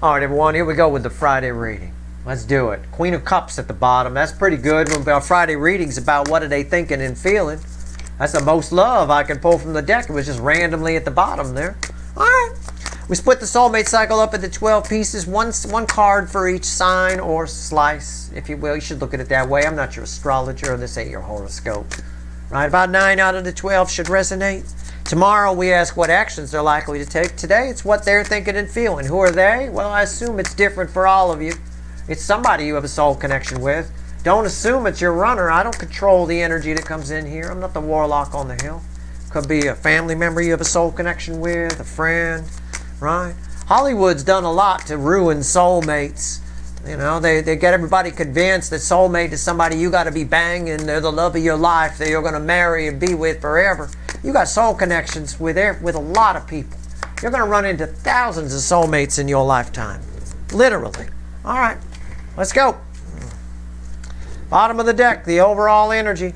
All right, everyone, here we go with the Friday reading. Let's do it. Queen of Cups at the bottom. That's pretty good. When our Friday reading's about what are they thinking and feeling. That's the most love I can pull from the deck. It was just randomly at the bottom there. All right. We split the soulmate cycle up into 12 pieces, one card for each sign or slice, if you will. You should look at it that way. I'm not your astrologer. This ain't your horoscope. Right? About 9 out of the 12 should resonate. Tomorrow we ask what actions they're likely to take. Today it's what they're thinking and feeling. Who are they? Well, I assume it's different for all of you. It's somebody you have a soul connection with. Don't assume it's your runner. I don't control the energy that comes in here. I'm not the warlock on the hill. Could be a family member you have a soul connection with, a friend, right? Hollywood's done a lot to ruin soulmates. You know, they get everybody convinced that soulmate is somebody you got to be banging. They're the love of your life that you're going to marry and be with forever. You got soul connections with a lot of people. You're going to run into thousands of soulmates in your lifetime. Literally. All right, let's go. Bottom of the deck, the overall energy.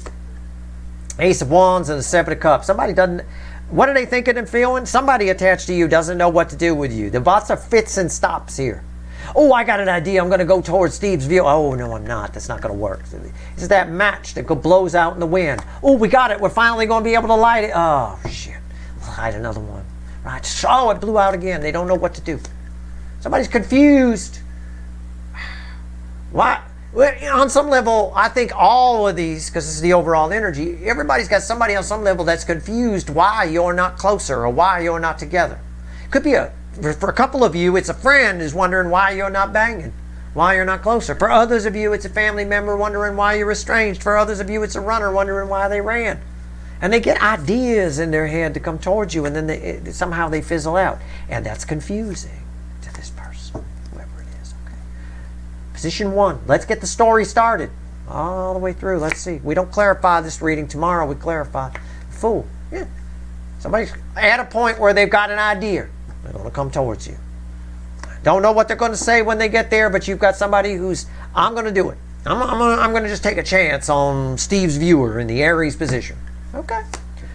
Ace of Wands and the Seven of Cups. Somebody doesn't... What are they thinking and feeling? Somebody attached to you doesn't know what to do with you. There's lots of fits and stops here. Oh, I got an idea. I'm going to go towards Steve's view. Oh, no, I'm not. That's not going to work. It's that match that blows out in the wind. Oh, we got it. We're finally going to be able to light it. Oh, shit. Light another one. Right. Oh, it blew out again. They don't know what to do. Somebody's confused. Why? Well, on some level, I think all of these, because this is the overall energy, everybody's got somebody on some level that's confused why you're not closer or why you're not together. Could be for a couple of you, it's a friend who's wondering why you're not banging, why you're not closer. For others of you, it's a family member wondering why you're estranged. For others of you, it's a runner wondering why they ran. And they get ideas in their head to come towards you, and then somehow they fizzle out. And that's confusing to this person, whoever it is. Okay. Position 1. Let's get the story started. All the way through. Let's see. We don't clarify this reading. Tomorrow we clarify. Fool. Yeah. Somebody's at a point where they've got an idea. They're going to come towards you. Don't know what they're going to say when they get there, but you've got somebody who's, I'm going to do it. I'm going to just take a chance on Steve's viewer in the Aries position. Okay.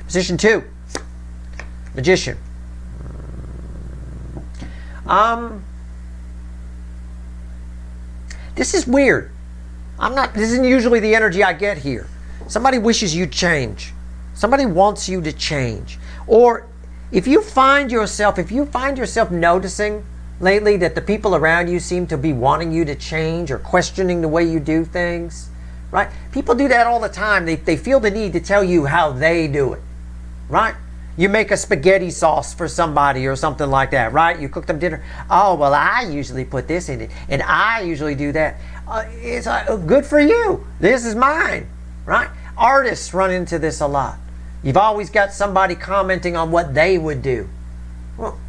Position 2. Magician. This is weird. This isn't usually the energy I get here. Somebody wishes you'd change. Somebody wants you to change. Or if you find yourself noticing lately that the people around you seem to be wanting you to change or questioning the way you do things, right? People do that all the time. They feel the need to tell you how they do it, right? You make a spaghetti sauce for somebody or something like that, right? You cook them dinner. Oh, well, I usually put this in it, and I usually do that. It's good for you. This is mine, right? Artists run into this a lot. You've always got somebody commenting on what they would do. Well,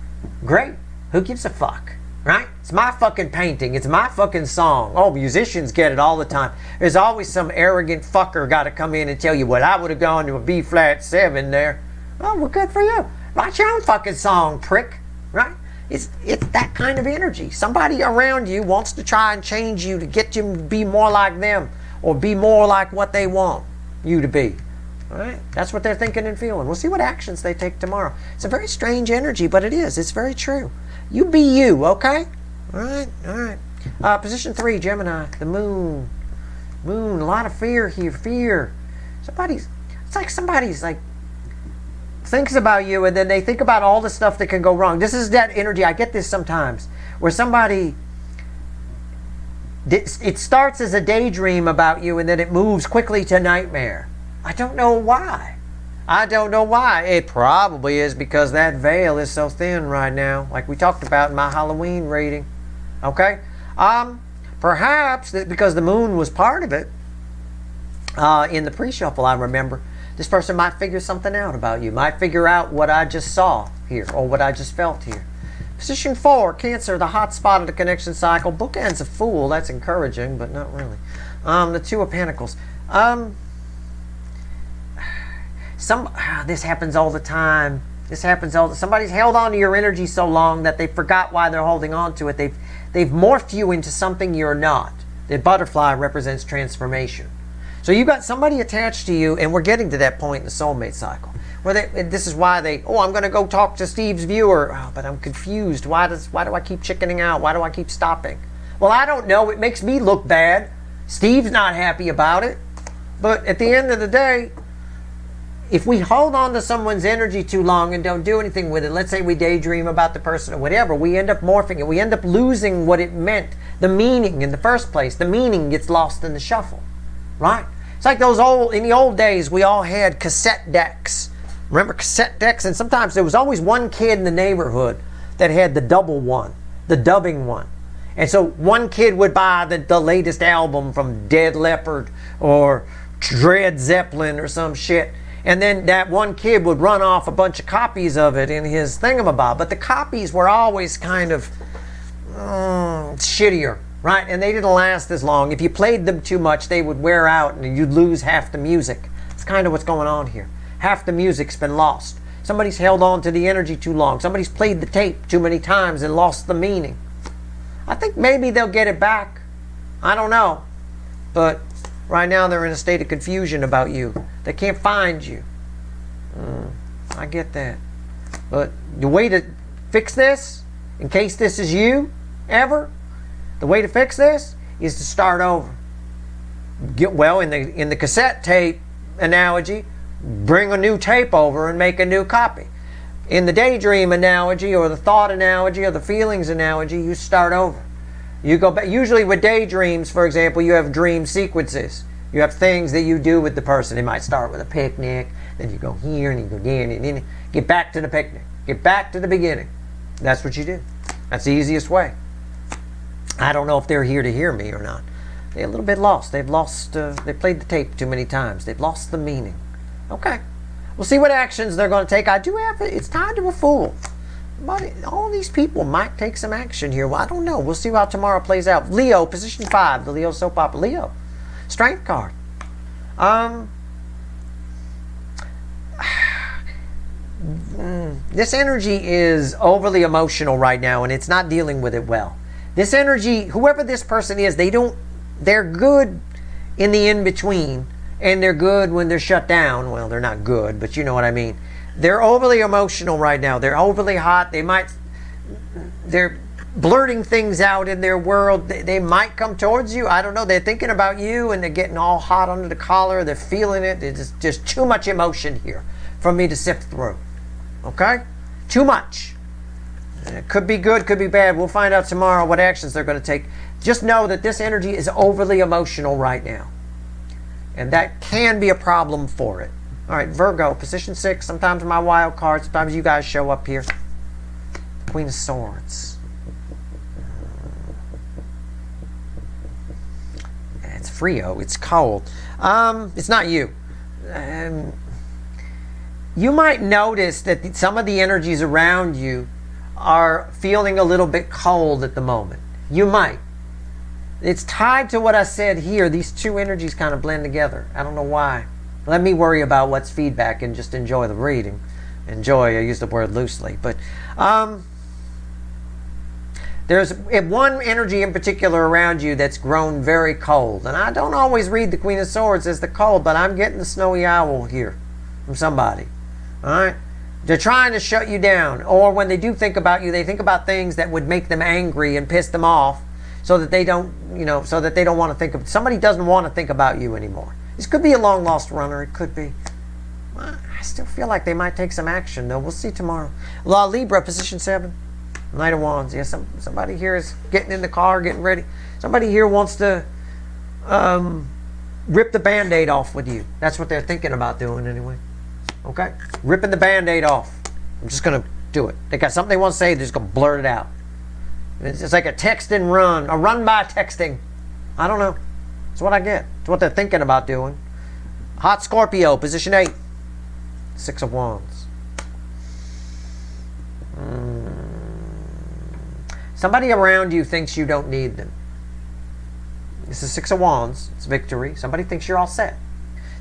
great. Who gives a fuck, right? It's my fucking painting. It's my fucking song. Oh, musicians get it all the time. There's always some arrogant fucker got to come in and tell you, well, I would have gone to a B flat 7 there. Oh, well, good for you. Write your own fucking song, prick, right? It's that kind of energy. Somebody around you wants to try and change you to get you to be more like them or be more like what they want you to be. All right, that's what they're thinking and feeling. We'll see what actions they take tomorrow. It's a very strange energy, but it is. It's very true. You be you, okay? All right, all right. Position 3, Gemini, the moon. Moon, a lot of fear here, fear. It's like somebody's like, thinks about you, and then they think about all the stuff that can go wrong. This is that energy. I get this sometimes, where somebody, it starts as a daydream about you, and then it moves quickly to nightmare. I don't know why. I don't know why. It probably is because that veil is so thin right now, like we talked about in my Halloween reading. Okay? Perhaps because the moon was part of it in the pre-shuffle, I remember. This person might figure something out about you, might figure out what I just saw here or what I just felt here. Position 4, Cancer, the hot spot of the connection cycle. Bookends a Fool. That's encouraging, but not really. The Two of Pentacles. This happens all the time. Somebody's held on to your energy so long that they forgot why they're holding on to it. They've morphed you into something you're not. The butterfly represents transformation. So you got somebody attached to you, and we're getting to that point in the soulmate cycle. This is why I'm going to go talk to Steve's viewer. Oh, but I'm confused. Why do I keep chickening out? Why do I keep stopping? Well, I don't know. It makes me look bad. Steve's not happy about it. But at the end of the day, if we hold on to someone's energy too long and don't do anything with it, let's say we daydream about the person or whatever, we end up morphing it. We end up losing what it meant, the meaning in the first place. The meaning gets lost in the shuffle, right? It's like in the old days, we all had cassette decks. Remember cassette decks? And sometimes there was always one kid in the neighborhood that had the double one, the dubbing one. And so one kid would buy the latest album from Dead Leppard or Dred Zeppelin or some shit. And then that one kid would run off a bunch of copies of it in his thingamabob. But the copies were always kind of shittier, right? And they didn't last as long. If you played them too much, they would wear out and you'd lose half the music. That's kind of what's going on here. Half the music's been lost. Somebody's held on to the energy too long. Somebody's played the tape too many times and lost the meaning. I think maybe they'll get it back. I don't know. But right now they're in a state of confusion about you. They can't find you. I get that. But the way to fix this, in case this is you, ever, the way to fix this is to start over. In the cassette tape analogy, bring a new tape over and make a new copy. In the daydream analogy or the thought analogy or the feelings analogy, you start over. You go back. Usually with daydreams, for example, you have dream sequences. You have things that you do with the person. It might start with a picnic, then you go here and you go there, and then get back to the picnic. Get back to the beginning. That's what you do. That's the easiest way. I don't know if they're here to hear me or not. They're a little bit lost. They played the tape too many times. They've lost the meaning. Okay. We'll see what actions they're going to take. It's tied to a fool. But all these people might take some action here. Well, I don't know. We'll see how tomorrow plays out. Leo, position 5. The Leo soap opera. Leo. Strength card. This energy is overly emotional right now, and it's not dealing with it well. This energy, whoever this person is, they're good in the in-between, and they're good when they're shut down. Well, they're not good, but you know what I mean. They're overly emotional right now. They're overly hot. They're blurting things out in their world. They might come towards you. I don't know. They're thinking about you, and they're getting all hot under the collar. They're feeling it. There's just too much emotion here for me to sift through. Okay? Too much. It could be good, could be bad. We'll find out tomorrow what actions they're going to take. Just know that this energy is overly emotional right now. And that can be a problem for it. All right, Virgo, position 6. Sometimes my wild card. Sometimes you guys show up here. Queen of Swords. It's Frio. It's cold. It's not you. You might notice that some of the energies around you are feeling a little bit cold at the moment. You might. It's tied to what I said here. These two energies kind of blend together. I don't know why. Let me worry about what's feedback and just enjoy the reading. Enjoy, I use the word loosely. But there's one energy in particular around you that's grown very cold. And I don't always read the Queen of Swords as the cold, but I'm getting the snowy owl here from somebody. All right? They're trying to shut you down. Or when they do think about you, they think about things that would make them angry and piss them off so that they don't, so that they don't want to think of, somebody doesn't want to think about you anymore. This could be a long lost runner. It could be. I still feel like they might take some action, though. We'll see tomorrow. La Libra, position 7. Knight of Wands. Yeah, somebody here is getting in the car, getting ready. Somebody here wants to rip the Band-Aid off with you. That's what they're thinking about doing anyway. Okay? Ripping the Band-Aid off. I'm just going to do it. They got something they want to say, they're just going to blurt it out. It's like a text and run. A run by texting. I don't know. It's what I get. It's what they're thinking about doing. Hot Scorpio, position 8. 6 of Wands. Somebody around you thinks you don't need them. This is 6 of Wands. It's victory. Somebody thinks you're all set.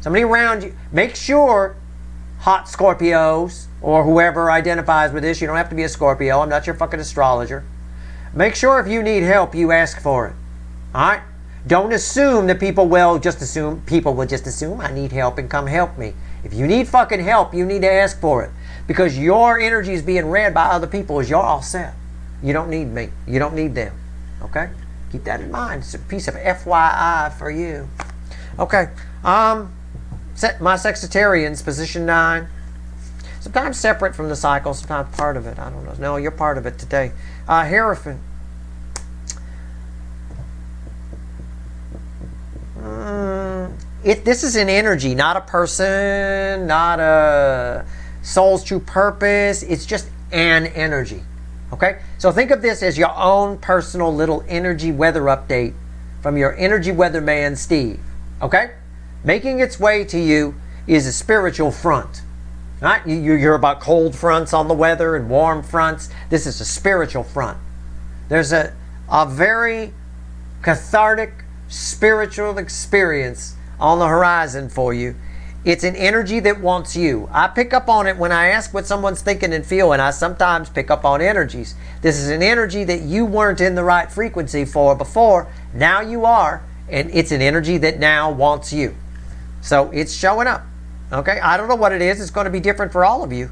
Somebody around you. Make sure, hot Scorpios, or whoever identifies with this, you don't have to be a Scorpio. I'm not your fucking astrologer. Make sure if you need help, you ask for it. Alright? Don't assume that people will just assume I need help and come help me. If you need fucking help, you need to ask for it. Because your energy is being read by other people as you're all set. You don't need me. You don't need them. Okay? Keep that in mind. It's a piece of FYI for you. Okay. My Sextarians, position 9. Sometimes separate from the cycle, sometimes part of it. I don't know. No, you're part of it today. Hierophant. This is an energy, not a person, not a soul's true purpose. It's just an energy. Okay? So think of this as your own personal little energy weather update from your energy weatherman, Steve. Okay? Making its way to you is a spiritual front. Right? You hear about cold fronts on the weather and warm fronts. This is a spiritual front. There's a very cathartic spiritual experience on the horizon for you. It's an energy that wants you. I pick up on it when I ask what someone's thinking and feeling. I sometimes pick up on energies. This is an energy that you weren't in the right frequency for before. Now you are, and it's an energy that now wants you. So it's showing up. Okay, I don't know what it is. It's going to be different for all of you,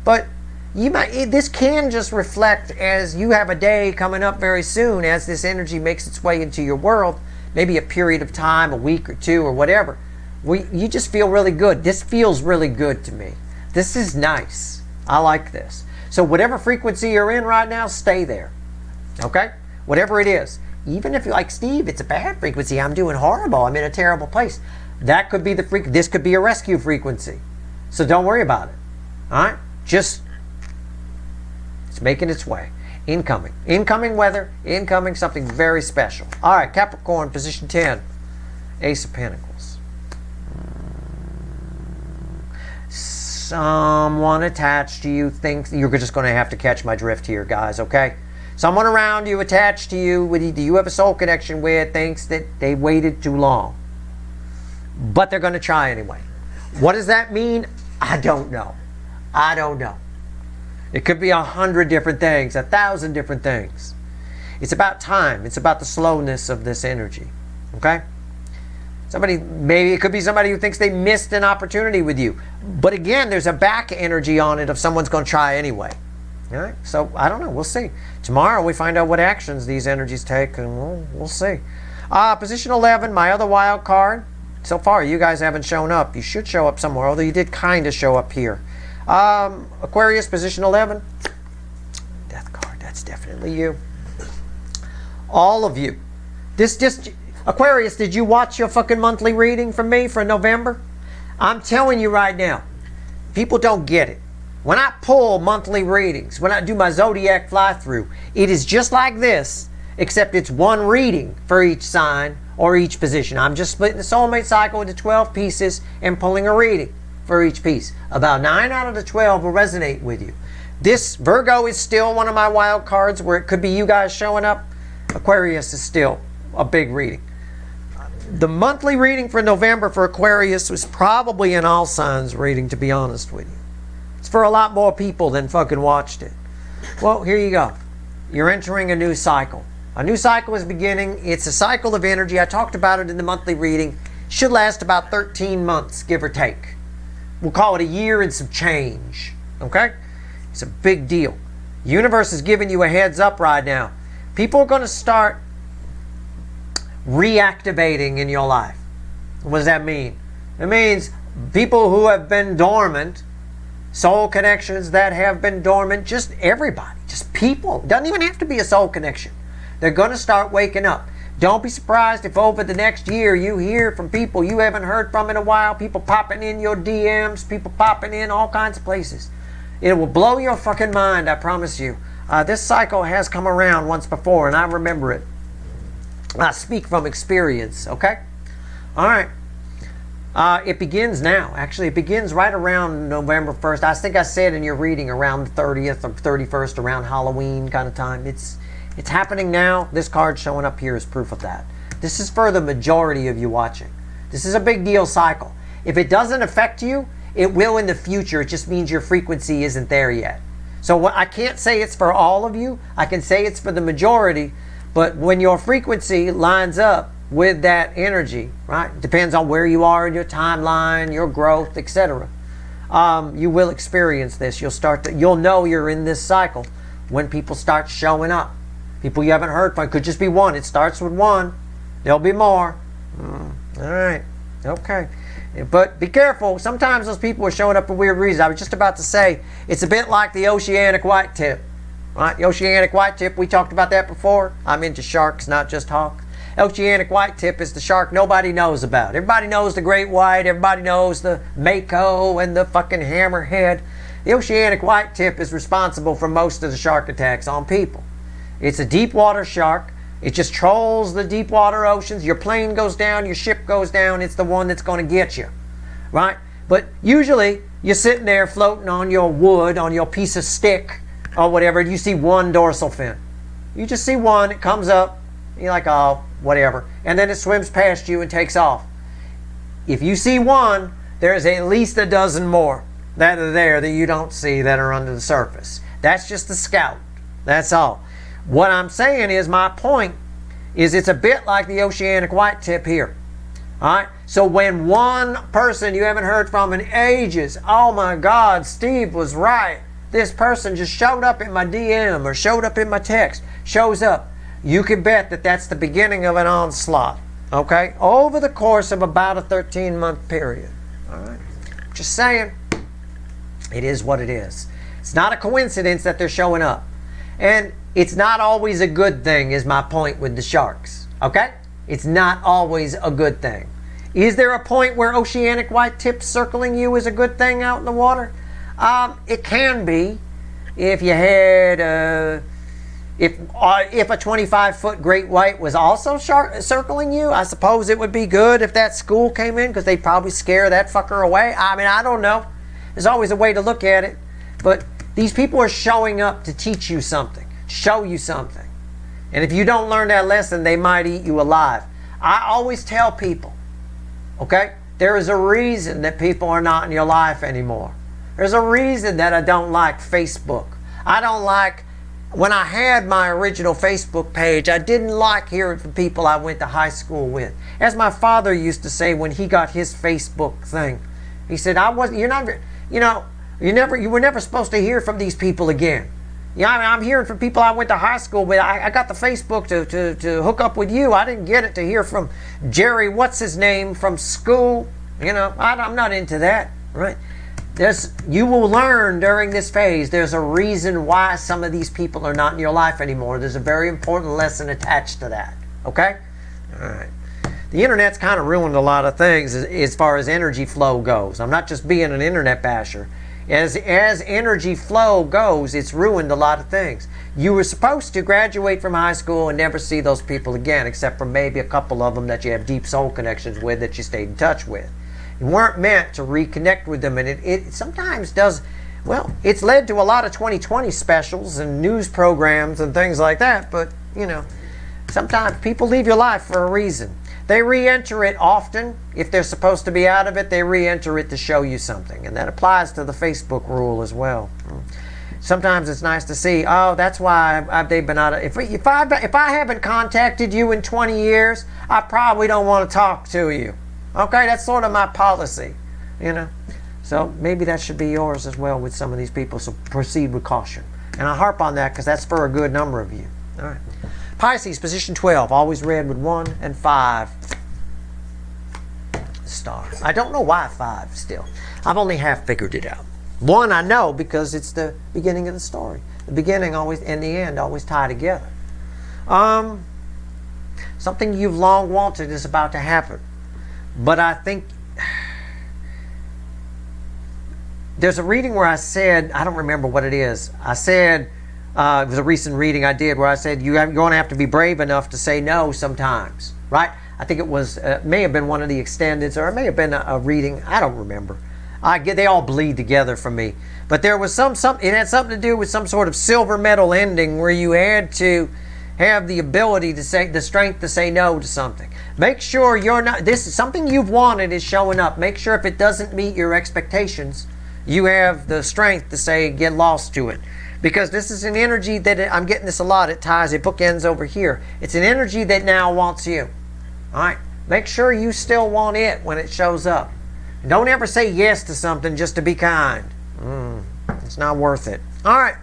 but this can just reflect as you have a day coming up very soon as this energy makes its way into your world. Maybe a period of time, a week or two or whatever. You just feel really good. This feels really good to me. This is nice. I like this. So whatever frequency you're in right now, stay there. Okay? Whatever it is. Even if you're like, Steve, it's a bad frequency. I'm doing horrible. I'm in a terrible place. That could be this could be a rescue frequency. So don't worry about it. All right? It's making its way. Incoming. Incoming weather. Incoming something very special. All right, Capricorn, position 10. Ace of Pentacles. Someone attached to you thinks... You're just going to have to catch my drift here, guys, okay? Someone around you attached to you, do you have a soul connection with, thinks that they waited too long. But they're going to try anyway. What does that mean? I don't know. I don't know. It could be 100 different things, 1,000 different things. It's about time. It's about the slowness of this energy. Okay? Maybe it could be somebody who thinks they missed an opportunity with you. But again, there's a back energy on it of someone's going to try anyway. All right? So, I don't know. We'll see. Tomorrow we find out what actions these energies take, and we'll see. Position 11, my other wild card. So far, you guys haven't shown up. You should show up somewhere, although you did kind of show up here. Aquarius, position 11. Death card, that's definitely you. All of you. Aquarius, did you watch your fucking monthly reading from me for November? I'm telling you right now, people don't get it. When I pull monthly readings, when I do my zodiac fly-through, it is just like this, except it's one reading for each sign or each position. I'm just splitting the soulmate cycle into 12 pieces and pulling a reading for each piece. About 9 out of the 12 will resonate with you. This Virgo is still one of my wild cards where it could be you guys showing up. Aquarius is still a big reading. The monthly reading for November for Aquarius was probably an all signs reading, to be honest with you. It's for a lot more people than fucking watched it. Well, here you go. You're entering a new cycle. A new cycle is beginning. It's a cycle of energy. I talked about it in the monthly reading. Should last about 13 months, give or take. We'll call it a year and some change. Okay? It's a big deal. The universe is giving you a heads up right now. People are going to start reactivating in your life. What does that mean? It means people who have been dormant, soul connections that have been dormant, just everybody, just people. It doesn't even have to be a soul connection. They're going to start waking up. Don't be surprised if over the next year you hear from people you haven't heard from in a while, people popping in your DMs, people popping in all kinds of places. It will blow your fucking mind, I promise you. This cycle has come around once before, and I remember it. I speak from experience, okay? All right. It begins now. Actually, it begins right around November 1st. I think I said in your reading around the 30th or 31st, around Halloween kind of time. It's happening now. This card showing up here is proof of that. This is for the majority of you watching. This is a big deal cycle. If it doesn't affect you, it will in the future. It just means your frequency isn't there yet. So I can't say it's for all of you. I can say it's for the majority. But when your frequency lines up with that energy, right? Depends on where you are in your timeline, your growth, etc. You will experience this. You'll know you're in this cycle when people start showing up. People you haven't heard from. It could just be one. It starts with one. There'll be more. All right. Okay. But be careful. Sometimes those people are showing up for weird reasons. I was just about to say, it's a bit like the oceanic white tip. Right? The oceanic white tip, we talked about that before. I'm into sharks, not just hawks. Oceanic white tip is the shark nobody knows about. Everybody knows the great white. Everybody knows the mako and the fucking hammerhead. The oceanic white tip is responsible for most of the shark attacks on people. It's a deep water shark. It just trolls the deep water oceans. Your plane goes down, your ship goes down. It's the one that's going to get you, right? But usually you're sitting there floating on your wood, on your piece of stick or whatever, and you see one dorsal fin. You just see one. It comes up. You're like, oh, whatever. And then it swims past you and takes off. If you see one, there's at least a dozen more that are there that you don't see that are under the surface. That's just the scout. That's all. What I'm saying is, my point is, it's a bit like the oceanic white tip here. All right? So when one person you haven't heard from in ages, oh my God, Steve was right. This person just showed up in my DM or showed up in my text, shows up. You can bet that that's the beginning of an onslaught, okay? Over the course of about a 13-month period, all right? Just saying, it is what it is. It's not a coincidence that they're showing up. And it's not always a good thing, is my point with the sharks, okay? It's not always a good thing. Is there a point where oceanic white tips circling you is a good thing out in the water? It can be. If you had... If a 25-foot great white was also circling you, I suppose it would be good if that school came in, because they'd probably scare that fucker away. I mean, I don't know. There's always a way to look at it. But these people are showing up to teach you something, show you something. And if you don't learn that lesson, they might eat you alive. I always tell people, okay, there is a reason that people are not in your life anymore. There's a reason that I don't like Facebook. I don't like... When I had my original Facebook page, I didn't like hearing from people I went to high school with. As my father used to say when he got his Facebook thing, he said, you were never supposed to hear from these people again. Yeah, I mean, I'm hearing from people I went to high school with. I got the Facebook to hook up with you. I didn't get it to hear from Jerry, what's his name, from school. You know, I'm not into that, right? You will learn during this phase, there's a reason why some of these people are not in your life anymore. There's a very important lesson attached to that. Okay? All right. The internet's kind of ruined a lot of things as far as energy flow goes. I'm not just being an internet basher. As energy flow goes, it's ruined a lot of things. You were supposed to graduate from high school and never see those people again, except for maybe a couple of them that you have deep soul connections with that you stayed in touch with. You weren't meant to reconnect with them, and it sometimes does. Well, it's led to a lot of 2020 specials and news programs and things like that, but you know, sometimes people leave your life for a reason. They re-enter it often. If they're supposed to be out of it, they re-enter it to show you something, and that applies to the Facebook rule as well. Sometimes it's nice to see, oh, that's why they've been out of... If I haven't contacted you in 20 years, I probably don't want to talk to you. Okay, that's sort of my policy, you know. So maybe that should be yours as well with some of these people, so proceed with caution. And I harp on that because that's for a good number of you. All right. Pisces, position 12, always read with 1 and 5 stars. I don't know why 5 still. I've only half figured it out. 1 I know because it's the beginning of the story. The beginning always and the end always tie together. Something you've long wanted is about to happen. But I think there's a reading where I said, I don't remember what it is. I said, it was a recent reading I did where I said, you're going to have to be brave enough to say no sometimes, right? I think it was, may have been one of the extendeds, or it may have been a reading. I don't remember. They all bleed together for me. But there was it had something to do with some sort of silver medal ending where you had to have the ability to say, the strength to say no to something. Make sure you're not, this is something you've wanted is showing up. Make sure if it doesn't meet your expectations, you have the strength to say, get lost to it. Because this is an energy that, I'm getting this a lot, it bookends over here. It's an energy that now wants you. All right? Make sure you still want it when it shows up. Don't ever say yes to something just to be kind. It's not worth it. All right.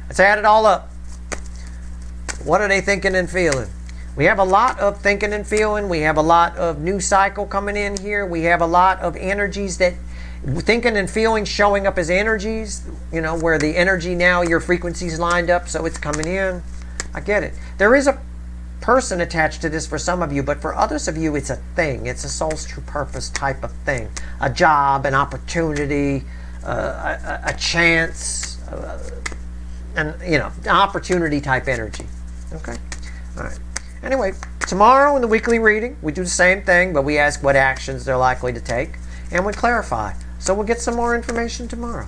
Let's add it all up. What are they thinking and feeling? We have a lot of thinking and feeling. We have a lot of new cycle coming in here. We have a lot of energies that thinking and feeling showing up as energies, you know, where the energy now, your frequency's lined up, so it's coming in. I get it. There is a person attached to this for some of you, but for others of you, it's a thing. It's a soul's true purpose type of thing. A job, an opportunity, a chance, and, you know, an opportunity type energy. Okay? All right. Anyway, tomorrow in the weekly reading, we do the same thing, but we ask what actions they're likely to take, and we clarify. So we'll get some more information tomorrow.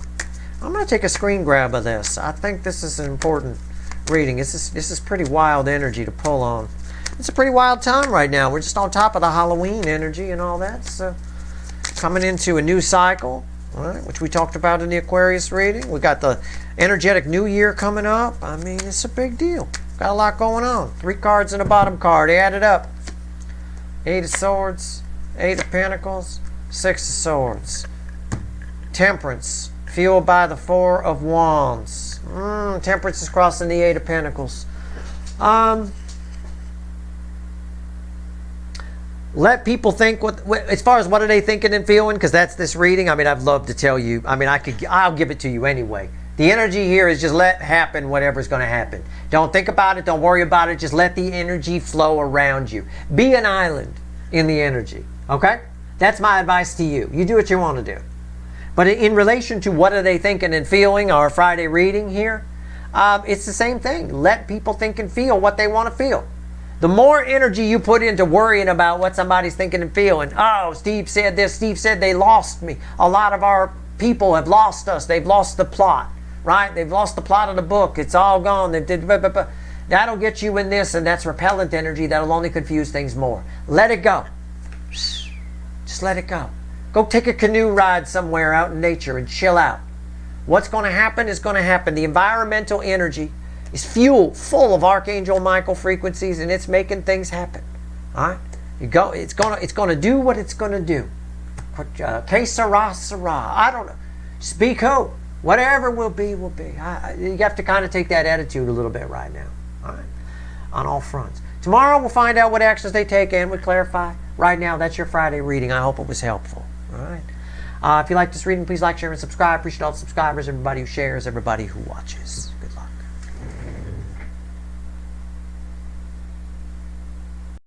I'm going to take a screen grab of this. I think this is an important reading. This is pretty wild energy to pull on. It's a pretty wild time right now. We're just on top of the Halloween energy and all that. So coming into a new cycle, all right, which we talked about in the Aquarius reading. We got the energetic new year coming up. I mean, it's a big deal. Got a lot going on. 3 cards in the bottom card. Add it up. 8 of Swords, 8 of Pentacles, 6 of Swords. Temperance, fueled by the 4 of Wands. Temperance is crossing the 8 of Pentacles. Let people think as far as what are they thinking and feeling, because that's this reading. I mean, I'd love to tell you. I mean, I'll give it to you anyway. The energy here is just let happen whatever's going to happen. Don't think about it. Don't worry about it. Just let the energy flow around you. Be an island in the energy. Okay? That's my advice to you. You do what you want to do. But in relation to what are they thinking and feeling, our Friday reading here, it's the same thing. Let people think and feel what they want to feel. The more energy you put into worrying about what somebody's thinking and feeling, oh, Steve said this, Steve said they lost me. A lot of our people have lost us. They've lost the plot, right? They've lost the plot of the book. It's all gone. That'll get you in this, and that's repellent energy. That'll only confuse things more. Let it go. Just let it go. Go take a canoe ride somewhere out in nature and chill out. What's going to happen is going to happen. The environmental energy is full of Archangel Michael frequencies, and it's making things happen. All right? It's going to do what it's going to do. Que sera, sera. I don't know. Speak ho. Whatever will be, will be. You have to kind of take that attitude a little bit right now. All right? On all fronts. Tomorrow we'll find out what actions they take and we clarify. Right now, that's your Friday reading. I hope it was helpful. All right. If you like this reading, please like, share, and subscribe. Appreciate all the subscribers, everybody who shares, everybody who watches.